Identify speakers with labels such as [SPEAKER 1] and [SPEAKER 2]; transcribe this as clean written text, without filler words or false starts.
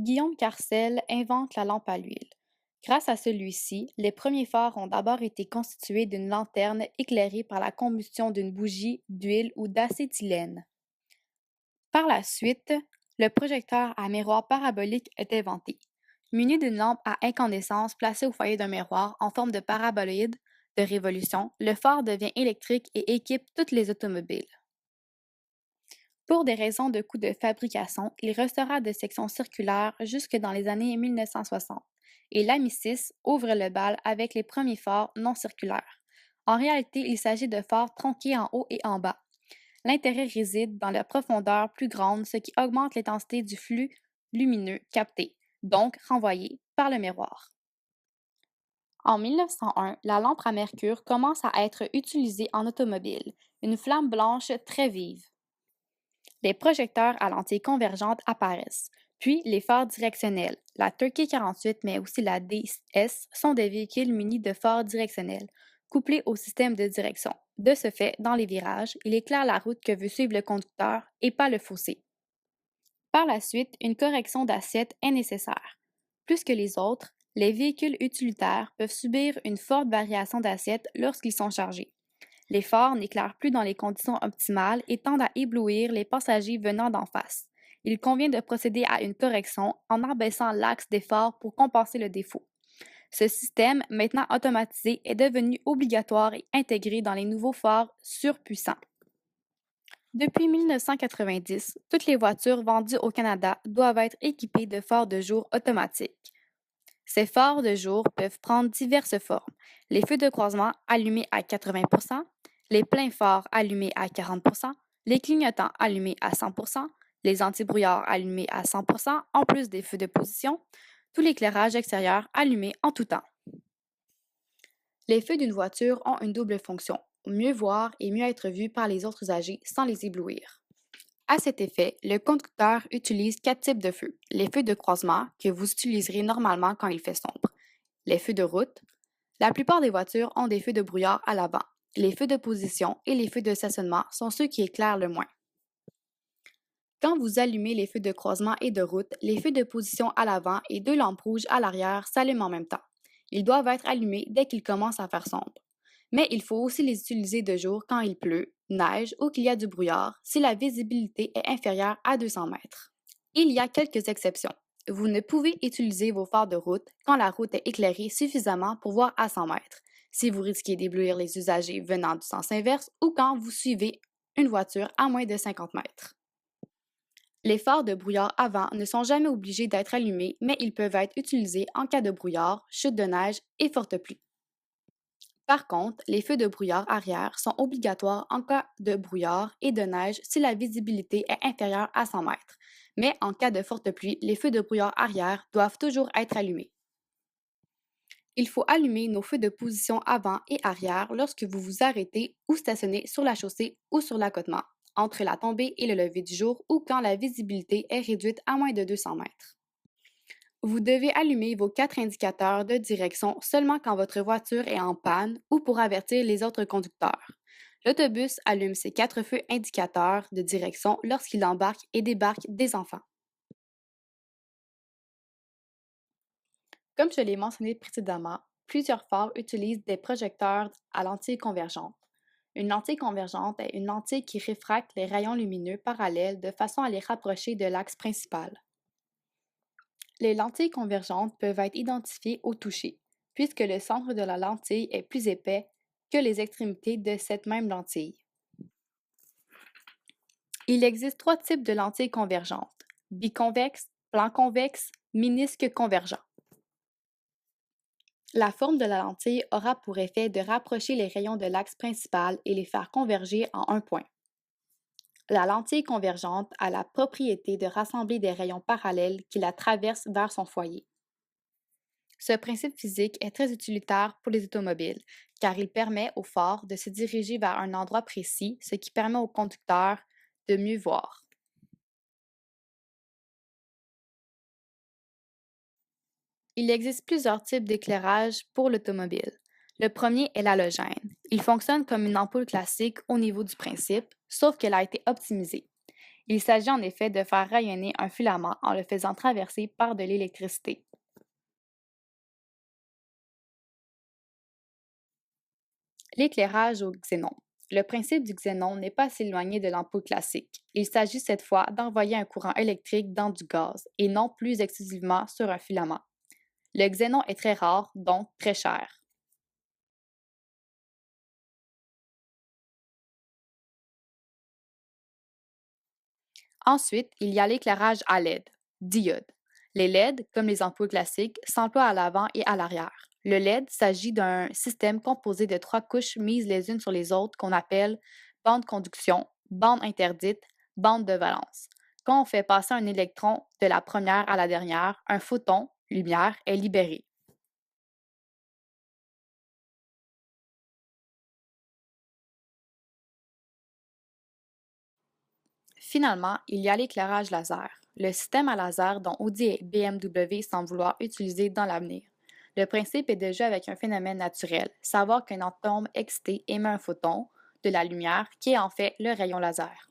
[SPEAKER 1] Guillaume Carcel invente la lampe à l'huile. Grâce à celui-ci, les premiers phares ont d'abord été constitués d'une lanterne éclairée par la combustion d'une bougie, d'huile ou d'acétylène. Par la suite, le projecteur à miroir parabolique est inventé. Muni d'une lampe à incandescence placée au foyer d'un miroir en forme de paraboloïde de révolution, le phare devient électrique et équipe toutes les automobiles. Pour des raisons de coût de fabrication, il restera de section circulaire jusque dans les années 1960 et l'Ami-6 ouvre le bal avec les premiers phares non circulaires. En réalité, il s'agit de phares tronqués en haut et en bas. L'intérêt réside dans la profondeur plus grande, ce qui augmente l'intensité du flux lumineux capté, donc renvoyé, par le miroir. En 1901, la lampe à mercure commence à être utilisée en automobile, une flamme blanche très vive. Les projecteurs à lentilles convergentes apparaissent, puis les phares directionnels. La Turkey 48 mais aussi la DS sont des véhicules munis de phares directionnels, couplés au système de direction. De ce fait, dans les virages, il éclaire la route que veut suivre le conducteur et pas le fossé. Par la suite, une correction d'assiette est nécessaire. Plus que les autres, les véhicules utilitaires peuvent subir une forte variation d'assiette lorsqu'ils sont chargés. Les phares n'éclairent plus dans les conditions optimales et tendent à éblouir les passagers venant d'en face. Il convient de procéder à une correction en abaissant l'axe des phares pour compenser le défaut. Ce système, maintenant automatisé, est devenu obligatoire et intégré dans les nouveaux phares surpuissants. Depuis 1990, toutes les voitures vendues au Canada doivent être équipées de phares de jour automatiques. Ces phares de jour peuvent prendre diverses formes. Les feux de croisement allumés à 80%, les pleins phares allumés à 40%, les clignotants allumés à 100%, les antibrouillards allumés à 100%, en plus des feux de position, tout l'éclairage extérieur allumé en tout temps. Les feux d'une voiture ont une double fonction, mieux voir et mieux être vus par les autres usagers sans les éblouir. À cet effet, le conducteur utilise quatre types de feux. Les feux de croisement, que vous utiliserez normalement quand il fait sombre. Les feux de route. La plupart des voitures ont des feux de brouillard à l'avant. Les feux de position et les feux de stationnement sont ceux qui éclairent le moins. Quand vous allumez les feux de croisement et de route, les feux de position à l'avant et deux lampes rouges à l'arrière s'allument en même temps. Ils doivent être allumés dès qu'il commence à faire sombre. Mais il faut aussi les utiliser de jour quand il pleut, neige ou qu'il y a du brouillard si la visibilité est inférieure à 200 mètres. Il y a quelques exceptions. Vous ne pouvez utiliser vos phares de route quand la route est éclairée suffisamment pour voir à 100 mètres, si vous risquez d'éblouir les usagers venant du sens inverse ou quand vous suivez une voiture à moins de 50 mètres. Les phares de brouillard avant ne sont jamais obligés d'être allumés, mais ils peuvent être utilisés en cas de brouillard, chute de neige et forte pluie. Par contre, les feux de brouillard arrière sont obligatoires en cas de brouillard et de neige si la visibilité est inférieure à 100 mètres. Mais en cas de forte pluie, les feux de brouillard arrière doivent toujours être allumés. Il faut allumer nos feux de position avant et arrière lorsque vous vous arrêtez ou stationnez sur la chaussée ou sur l'accotement, entre la tombée et le lever du jour ou quand la visibilité est réduite à moins de 200 mètres. Vous devez allumer vos quatre indicateurs de direction seulement quand votre voiture est en panne ou pour avertir les autres conducteurs. L'autobus allume ses quatre feux indicateurs de direction lorsqu'il embarque et débarque des enfants. Comme je l'ai mentionné précédemment, plusieurs phares utilisent des projecteurs à lentilles convergentes. Une lentille convergente est une lentille qui réfracte les rayons lumineux parallèles de façon à les rapprocher de l'axe principal. Les lentilles convergentes peuvent être identifiées au toucher, puisque le centre de la lentille est plus épais que les extrémités de cette même lentille. Il existe trois types de lentilles convergentes: biconvexe, plan convexe, ménisque convergent. La forme de la lentille aura pour effet de rapprocher les rayons de l'axe principal et les faire converger en un point. La lentille convergente a la propriété de rassembler des rayons parallèles qui la traversent vers son foyer. Ce principe physique est très utilitaire pour les automobiles, car il permet au phare de se diriger vers un endroit précis, ce qui permet au conducteur de mieux voir. Il existe plusieurs types d'éclairage pour l'automobile. Le premier est l'halogène. Il fonctionne comme une ampoule classique au niveau du principe, sauf qu'elle a été optimisée. Il s'agit en effet de faire rayonner un filament en le faisant traverser par de l'électricité. L'éclairage au xénon. Le principe du xénon n'est pas si éloigné de l'ampoule classique. Il s'agit cette fois d'envoyer un courant électrique dans du gaz et non plus exclusivement sur un filament. Le xénon est très rare, donc très cher. Ensuite, il y a l'éclairage à LED, diode. Les LED, comme les ampoules classiques, s'emploient à l'avant et à l'arrière. Le LED s'agit d'un système composé de trois couches mises les unes sur les autres qu'on appelle bande conduction, bande interdite, bande de valence. Quand on fait passer un électron de la première à la dernière, un photon, lumière, est libéré. Finalement, il y a l'éclairage laser, le système à laser dont Audi et BMW semblent vouloir utiliser dans l'avenir. Le principe est de jouer avec un phénomène naturel, savoir qu'un atome excité émet un photon, de la lumière, qui est en fait le rayon laser.